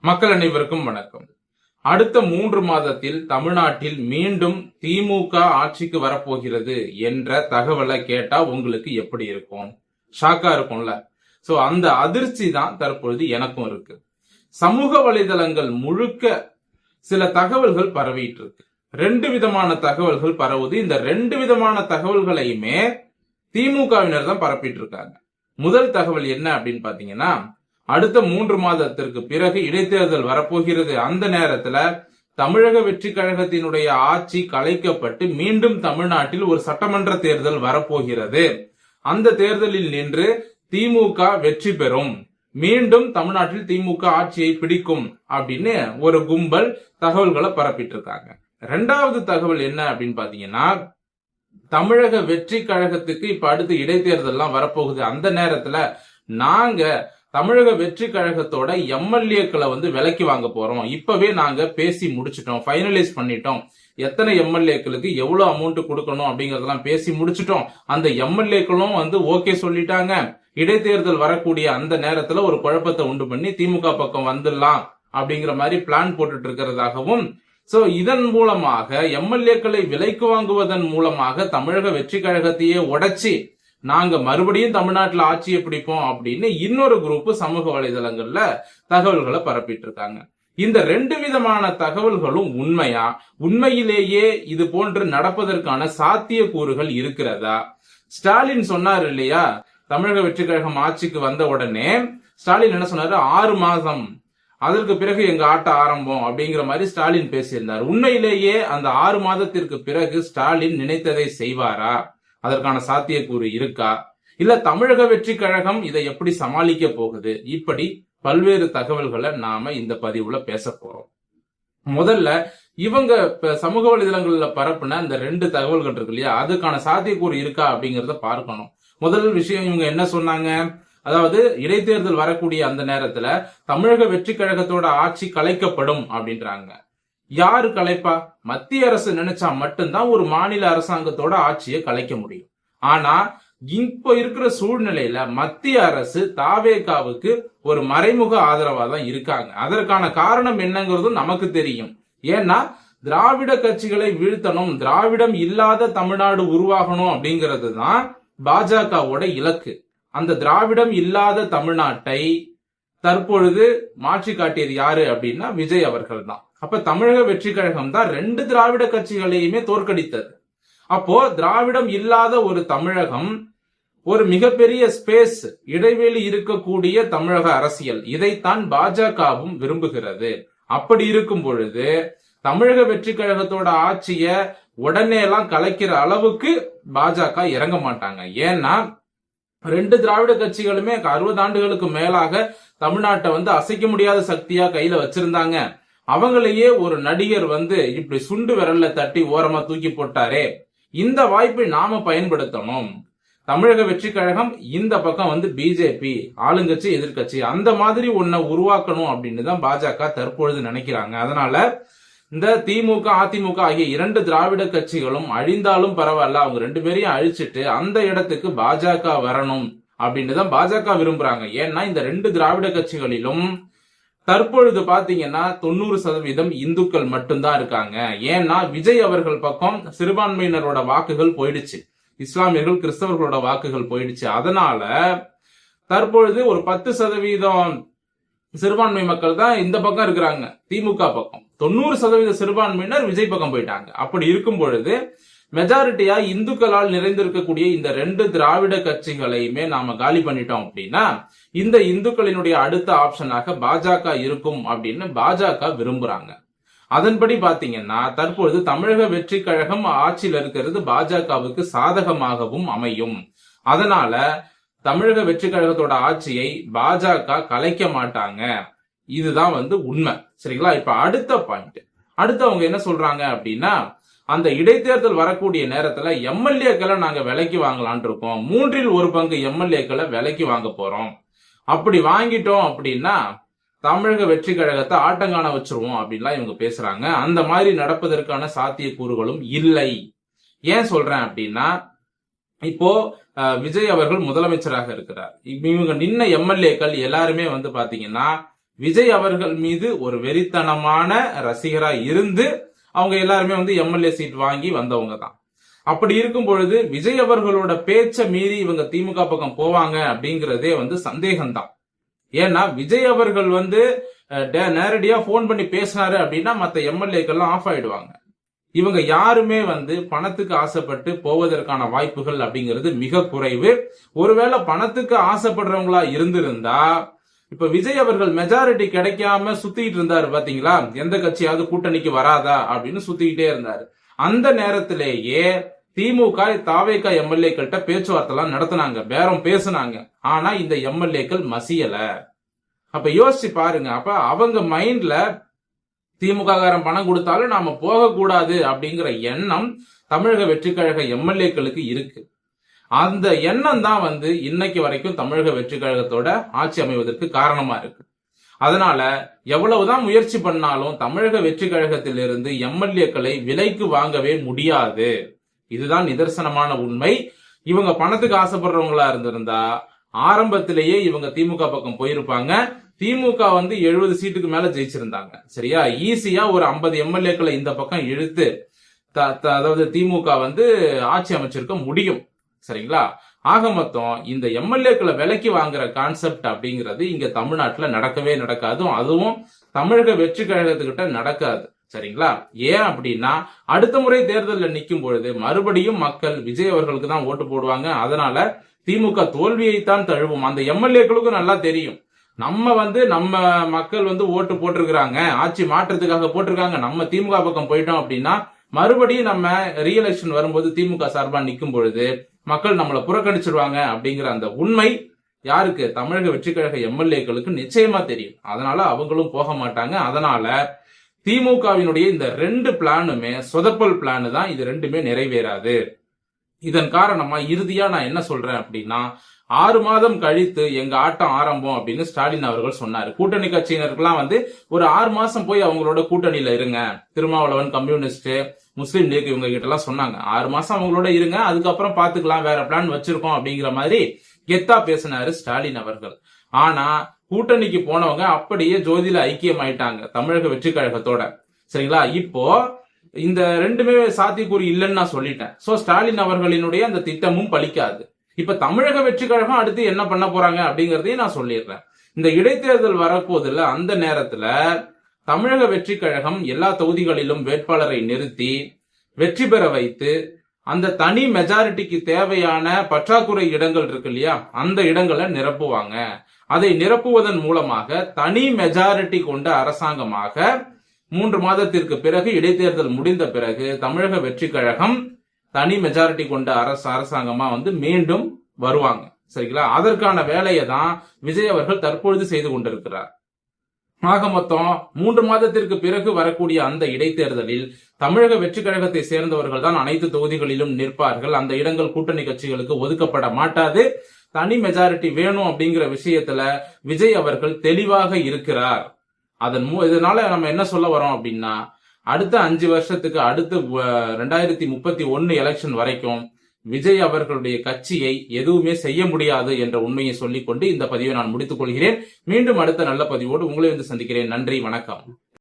மக்கள் அனைவருக்கும் வணக்கம். அடுத்த 3 மாதத்தில் தமிழ்நாட்டில் மீண்டும் திமுக ஆட்சிக்கு வரப்போகிறது என்ற தகவலை கேட்டா உங்களுக்கு எப்படி இருக்கும்? ஷாக்கா இருக்கும்ல. சோ அந்த அதிர்ச்சி தான் தற்பொழுது எனக்கும் இருக்கு. சமூக வலைதளங்கள் முழுக்க சில தகவல்கள் பரவிட்டு இருக்கு. 2 விதமான தகவல்கள் பரவுது. இந்த 2 விதமான தகவல்களையுமே திமுகவினர் தான் பரப்பிட்டு இருக்காங்க. முதல் தகவல் என்ன அப்படின்னு பாத்தீங்கன்னா, அடுத்த 3 மாதத்திற்கு பிறகு இடைத்தேர்தல் வரப்போகிறது. அந்த நேரத்துல தமிழக வெற்றி கழகத்தினுடைய ஆட்சி கலைக்கப்பட்டு மீண்டும் தமிழ்நாட்டில் ஒரு சட்டமன்ற தேர்தல் வரப்போகிறது. அந்த தேர்தலில் நின்று திமுக வெற்றி பெறும், மீண்டும் தமிழ்நாட்டில் திமுக ஆட்சியை பிடிக்கும் அப்படின்னு ஒரு கும்பல் தகவல்களை பரப்பிட்டு இருக்காங்க. 2வது தகவல் என்ன அப்படின்னு பாத்தீங்கன்னா, தமிழக வெற்றி கழகத்துக்கு இப்ப அடுத்து இடைத்தேர்தல்லாம் வரப்போகுது. அந்த நேரத்துல நாங்க தமிழக வெற்றி கழகத்தோட எம்எல்ஏக்களை விலைக்கு வாங்க போறோம். இப்பவே நாங்க பேசி முடிச்சிட்டோம், ஃபைனலைஸ் பண்ணிட்டோம். எத்தனை எம்எல்ஏக்களுக்கு எவ்வளவு அமௌண்ட் கொடுக்கணும் அப்படிங்கறதெல்லாம் பேசி முடிச்சிட்டோம். அந்த எம்எல்ஏக்களும் ஓகே சொல்லிட்டாங்க. இடைத்தேர்தல் வரக்கூடிய அந்த நேரத்துல ஒரு குழப்பத்தை உண்டு பண்ணி திமுக பக்கம் வந்துடலாம் அப்படிங்கிற மாதிரி பிளான் போட்டுட்டு இருக்கிறதாகவும், சோ இதன் மூலமாக எம்எல்ஏக்களை விலைக்கு வாங்குவதன் மூலமாக தமிழக வெற்றி கழகத்தையே உடைச்சி நாங்க மறுபடியும் தமிழ்நாட்டில் ஆட்சியை பிடிப்போம் அப்படின்னு இன்னொரு குரூப் சமூக வலைதளங்கள்ல தகவல்களை பரப்பிட்டு இருக்காங்க. இந்த 2 விதமான தகவல்களும் உண்மையா? உண்மையிலேயே இது போன்று நடப்பதற்கான சாத்தியக்கூறுகள் இருக்கிறதா? ஸ்டாலின் சொன்னார் இல்லையா, தமிழக வெற்றி கழகம் ஆட்சிக்கு வந்த உடனே ஸ்டாலின் என்ன சொன்னாரு, 6 மாதம் அதற்கு பிறகு எங்க ஆட்ட ஆரம்பம் அப்படிங்கிற மாதிரி ஸ்டாலின் பேசியிருந்தார். உண்மையிலேயே அந்த 6 மாதத்திற்கு பிறகு ஸ்டாலின் நினைத்ததை செய்வாரா? அதற்கான சாத்தியக்கூறு இருக்கா? இல்ல தமிழக வெற்றி கழகம் இதை எப்படி சமாளிக்க போகுது? இப்படி பல்வேறு தகவல்களை நாம இந்த பதிவுல பேச போறோம். முதல்ல இவங்க சமூக வலைதளங்கள்ல பரப்புன இந்த 2 தகவல்கள் இருக்கு இல்லையா, அதுக்கான சாத்தியக்கூறு இருக்கா அப்படிங்கறத பார்க்கணும். முதல் விஷயம், இவங்க என்ன சொன்னாங்க, அதாவது இடைத்தேர்தல் வரக்கூடிய அந்த நேரத்துல தமிழக வெற்றி கழகத்தோட ஆட்சி கலைக்கப்படும் அப்படின்றாங்க. யாரு கலைப்பா? மத்திய அரசு நினைச்சா மட்டும்தான் ஒரு மாநில அரசாங்கத்தோட ஆட்சியை கலைக்க முடியும். ஆனா இப்ப இருக்கிற சூழ்நிலையில மத்திய அரசு தாவேகாவுக்கு ஒரு மறைமுக ஆதரவா தான் இருக்காங்க. அதற்கான காரணம் என்னங்கிறதும் நமக்கு தெரியும். ஏன்னா திராவிட கட்சிகளை வீழ்த்தணும், திராவிடம் இல்லாத தமிழ்நாடு உருவாகணும் அப்படிங்கிறது தான் பாஜகவோட இலக்கு. அந்த திராவிடம் இல்லாத தமிழ்நாட்டை தற்பொழுது மாற்றி காட்டியது யாரு அப்படின்னா விஜய் அவர்கள் தான். அப்ப தமிழக வெற்றி கழகம் தான் 2 திராவிட கட்சிகளையுமே தோற்கடித்தது. அப்போ திராவிடம் இல்லாத ஒரு தமிழகம், ஒரு மிகப்பெரிய ஸ்பேஸ், இடைவெளி இருக்கக்கூடிய தமிழக அரசியல், இதைத்தான் பாஜகவும் விரும்புகிறது. அப்படி இருக்கும் பொழுது தமிழக வெற்றி கழகத்தோட ஆட்சிய உடனே எல்லாம் கலைக்கிற அளவுக்கு பாஜக இறங்க மாட்டாங்க. ஏன்னா 2 திராவிட கட்சிகளுமே 60 ஆண்டுகளுக்கு மேலாக தமிழ்நாட்டை அசைக்க முடியாத சக்தியா கையில வச்சிருந்தாங்க. அவங்களையே ஒரு நடிகர் இப்படி சுண்டு விரல்ல தட்டி ஓரமா தூக்கி போட்டாரே, இந்த வாய்ப்பை நாம பயன்படுத்தணும். தமிழக வெற்றி கழகம் இந்த பக்கம் பிஜேபி, ஆளுங்கட்சி எதிர்கட்சி, அந்த மாதிரி ஒன்ன உருவாக்கணும் அப்படின்னு தான் பாஜக தற்பொழுது நினைக்கிறாங்க. அதனால இந்த திமுக அதிமுக ஆகிய 2 திராவிட கட்சிகளும் அழிந்தாலும் பரவாயில்ல, அவங்க 2 பேரையும் அழிச்சிட்டு அந்த இடத்துக்கு பாஜக வரணும் அப்படின்னு தான் பாஜக விரும்புறாங்க. ஏன்னா இந்த 2 திராவிட கட்சிகளிலும் தற்பொழுது பாத்தீங்கன்னா 90% இந்துக்கள் மட்டும்தான் இருக்காங்க. ஏன்னா விஜய் அவர்கள் பக்கம் சிறுபான்மையினரோட வாக்குகள் போயிடுச்சு, இஸ்லாமியர்கள் கிறிஸ்தவர்களோட வாக்குகள் போயிடுச்சு. அதனால தற்பொழுது ஒரு 10% சிறுபான்மை மக்கள் தான் இந்த பக்கம் இருக்கிறாங்க, திமுக பக்கம். 90% சிறுபான்மையினர் விஜய் பக்கம் போயிட்டாங்க. அப்படி இருக்கும் பொழுது மெஜாரிட்டியா இந்துக்களால் நிறைந்திருக்கக்கூடிய இந்த 2 திராவிட கட்சிகளையுமே நாம காலி பண்ணிட்டோம் அப்படின்னா இந்த இந்துக்களினுடைய அடுத்த ஆப்ஷனாக பாஜக இருக்கும் அப்படின்னு பாஜக விரும்புறாங்க. அதன்படி பாத்தீங்கன்னா தற்பொழுது தமிழக வெற்றி கழகம் ஆட்சியில் இருக்கிறது பாஜகவுக்கு சாதகமாகவும் அமையும். அதனால தமிழக வெற்றி கழகத்தோட ஆட்சியை பாஜக கலைக்க மாட்டாங்க. இதுதான் உண்மை. சரிங்களா? இப்ப அடுத்த பாயிண்ட், அடுத்து அவங்க என்ன சொல்றாங்க அப்படின்னா, அந்த இடைத்தேர்தல் வரக்கூடிய நேரத்துல எம்எல்ஏக்களை நாங்க விலைக்கு வாங்கலான் இருக்கோம், 3 1 பங்கு எம்எல்ஏக்களை விலைக்கு வாங்க போறோம். அப்படி வாங்கிட்டோம் அப்படின்னா தமிழக வெற்றி கழகத்தை ஆட்டங்காண வச்சிருவோம் அப்படின்லாம் இவங்க பேசுறாங்க. அந்த மாதிரி நடப்பதற்கான சாத்தியக்கூறுகளும் இல்லை. ஏன் சொல்றேன் அப்படின்னா, இப்போ விஜய் அவர்கள் முதலமைச்சராக இருக்கிறார். இவங்க நின்ன எம்எல்ஏக்கள் எல்லாருமே பாத்தீங்கன்னா விஜய் அவர்கள் மீது ஒரு வெறித்தனமான ரசிகரா இருந்து அவங்க எல்லாருமே வந்து எம்எல்ஏ சீட் வாங்கி வந்தவங்க தான். அப்படி இருக்கும் பொழுது விஜய் அவர்களோட பேச்சை மீறி இவங்க திமுக பக்கம் போவாங்க அப்படிங்கறதே வந்து சந்தேகம்தான். ஏன்னா விஜய் அவர்கள் வந்து நேரடியா போன் பண்ணி பேசினாரு அப்படின்னா மத்த எம்எல்ஏக்கெல்லாம் ஆஃப் ஆயிடுவாங்க. இவங்க யாருமே வந்து பணத்துக்கு ஆசைப்பட்டு போவதற்கான வாய்ப்புகள் அப்படிங்கிறது மிக குறைவு. ஒருவேளை பணத்துக்கு ஆசைப்படுறவங்களா இருந்திருந்தா இப்ப விஜய் அவர்கள் மெஜாரிட்டி கிடைக்காம சுத்திட்டு இருந்தாரு பாத்தீங்களா, எந்த கட்சியாவது கூட்டணிக்கு வராதா அப்படின்னு சுத்திக்கிட்டே இருந்தாரு. அந்த நேரத்திலேயே திமுக தாவேகா எம்எல்ஏக்கள்கிட்ட பேச்சுவார்த்தை எல்லாம் நடத்தினாங்க, பேரம் பேசினாங்க. ஆனா இந்த எம்எல்ஏக்கள் மசியல. அப்ப யோசிச்சு பாருங்க, அப்ப அவங்க மைண்ட்ல திமுக காரன் பணம் கொடுத்தாலும் நாம போக கூடாது அப்படிங்கிற எண்ணம் தமிழக வெற்றி கழக எம்எல்ஏக்களுக்கு இருக்கு. அந்த எண்ணம் தான் வந்து இன்னைக்கு வரைக்கும் தமிழக வெற்றி கழகத்தோட ஆட்சி அமைவதற்கு காரணமா இருக்கு. அதனால எவ்வளவுதான் முயற்சி பண்ணாலும் தமிழக வெற்றி கழகத்திலிருந்து எம்எல்ஏக்களை விலைக்கு வாங்கவே முடியாது. இதுதான் நிதர்சனமான உண்மை. இவங்க பணத்துக்கு ஆசைப்படுறவங்களா இருந்திருந்தா ஆரம்பத்திலேயே இவங்க திமுக பக்கம் போயிருப்பாங்க. திமுக வந்து 70 சீட்டுக்கு மேல ஜெயிச்சிருந்தாங்க. சரியா, ஈஸியா ஒரு 50 எம்எல்ஏக்களை இந்த பக்கம் இழுத்து அதாவது திமுக வந்து ஆட்சி அமைச்சிருக்க முடியும். சரிங்களா, ஆக மொத்தம் இந்த எம்எல்ஏக்களை விலைக்கு வாங்குற கான்செப்ட் அப்படிங்கிறது இங்க தமிழ்நாட்டுல நடக்கவே நடக்காது. அதுவும் தமிழக வெற்றி கழகத்துக்கிட்ட நடக்காது. சரிங்களா, ஏன் அப்படின்னா அடுத்த முறை தேர்தலில் நிற்கும் பொழுது மறுபடியும் மக்கள் விஜய் அவர்களுக்கு தான் ஓட்டு போடுவாங்க. அதனால திமுக தோல்வியைத்தான் தழுவும். அந்த எம்எல்ஏக்களுக்கும் நல்லா தெரியும், நம்ம மக்கள் வந்து ஓட்டு போட்டிருக்கிறாங்க, ஆட்சி மாற்றத்துக்காக போட்டிருக்காங்க, நம்ம திமுக பக்கம் போயிட்டோம் அப்படின்னா மறுபடியும் நம்ம ரீஎலெக்ஷன் வரும்போது திமுக சார்பா நிற்கும் பொழுது மக்கள் நம்மளை புறக்கணிச்சிருவாங்க அப்படிங்கிற அந்த உண்மை யாருக்கு, தமிழக வெற்றி கழக எம்எல்ஏக்களுக்கு நிச்சயமா தெரியும். அதனால அவங்களும் போக மாட்டாங்க. அதனால திமுகவினுடைய இந்த 2 பிளானுமே சொதப்பல் பிளான் தான். இது 2மே நிறைவேறாது. இதன் காரணமா இறுதியா நான் என்ன சொல்றேன் அப்படின்னா 6 மாதம் கழித்து எங்க ஆட்டம் ஆரம்பம் அப்படின்னு ஸ்டாலின் அவர்கள் சொன்னாரு. கூட்டணி கட்சியினருக்கெல்லாம் வந்து ஒரு 6 மாசம் போய் அவங்களோட கூட்டணியில இருங்க, திருமாவளவன், கம்யூனிஸ்ட், முஸ்லீம் லீக் இவங்க கிட்ட எல்லாம் சொன்னாங்க. 6 மாசம் அவங்களோட இருங்க, அதுக்கப்புறம் பாத்துக்கலாம், வேற பிளான் வச்சிருக்கோம் அப்படிங்கிற மாதிரி கெத்தா பேசினாரு ஸ்டாலின் அவர்கள். ஆனா கூட்டணிக்கு போனவங்க அப்படியே ஜோதியில ஐக்கியம் ஆயிட்டாங்க தமிழக வெற்றி கழகத்தோட. சரிங்களா, இப்போ இந்த 2மே சாத்தியக்கூறு இல்லைன்னு நான் சொல்லிட்டேன். சோ ஸ்டாலின் அவர்களினுடைய அந்த திட்டமும் பலிக்காது. இப்ப தமிழக வெற்றி கழகம் அடுத்து என்ன பண்ண போறாங்க அப்படிங்கறதையும் நான் சொல்லிடுறேன். இந்த இடைத்தேர்தல் வரப்போதில்ல, அந்த நேரத்துல தமிழக வெற்றி கழகம் எல்லா தொகுதிகளிலும் வேட்பாளரை நிறுத்தி வெற்றி பெற வைத்து அந்த தனி மெஜாரிட்டிக்கு தேவையான பற்றாக்குறை இடங்கள் இருக்கு இல்லையா, அந்த இடங்களை நிரப்புவாங்க. அதை நிரப்புவதன் மூலமாக தனி மெஜாரிட்டி கொண்ட அரசாங்கமாக 3 மாதத்திற்கு பிறகு இடைத்தேர்தல் முடிந்த பிறகு தமிழக வெற்றி கழகம் தனி மெஜாரிட்டி கொண்ட அரசாங்கமா வந்து மீண்டும் வருவாங்க. சரிங்களா, அதற்கான வேலையை தான் விஜய் அவர்கள் தற்பொழுது செய்து கொண்டிருக்கிறார். ஆக மொத்தம் 3 மாதத்திற்கு பிறகு வரக்கூடிய அந்த இடைத்தேர்தலில் தமிழக வெற்றி கழகத்தை சேர்ந்தவர்கள் தான் அனைத்து தொகுதிகளிலும் நிற்பார்கள். அந்த இடங்கள் கூட்டணி கட்சிகளுக்கு ஒதுக்கப்பட மாட்டாது. தனி மெஜாரிட்டி வேணும் அப்படிங்கிற விஷயத்துல விஜய் அவர்கள் தெளிவாக இருக்கிறார். இதனால நம்ம என்ன சொல்ல வரோம் அப்படின்னா அடுத்த 5 வருஷத்துக்கு அடுத்து 2031 எலெக்ஷன் வரைக்கும் விஜய் அவர்களுடைய கட்சியை எதுவுமே செய்ய முடியாது என்ற உண்மையை சொல்லிக்கொண்டு இந்த பதிவை நான் முடித்துக் கொள்கிறேன். மீண்டும் அடுத்த நல்ல பதிவோடு உங்களை வந்து சந்திக்கிறேன். நன்றி, வணக்கம்.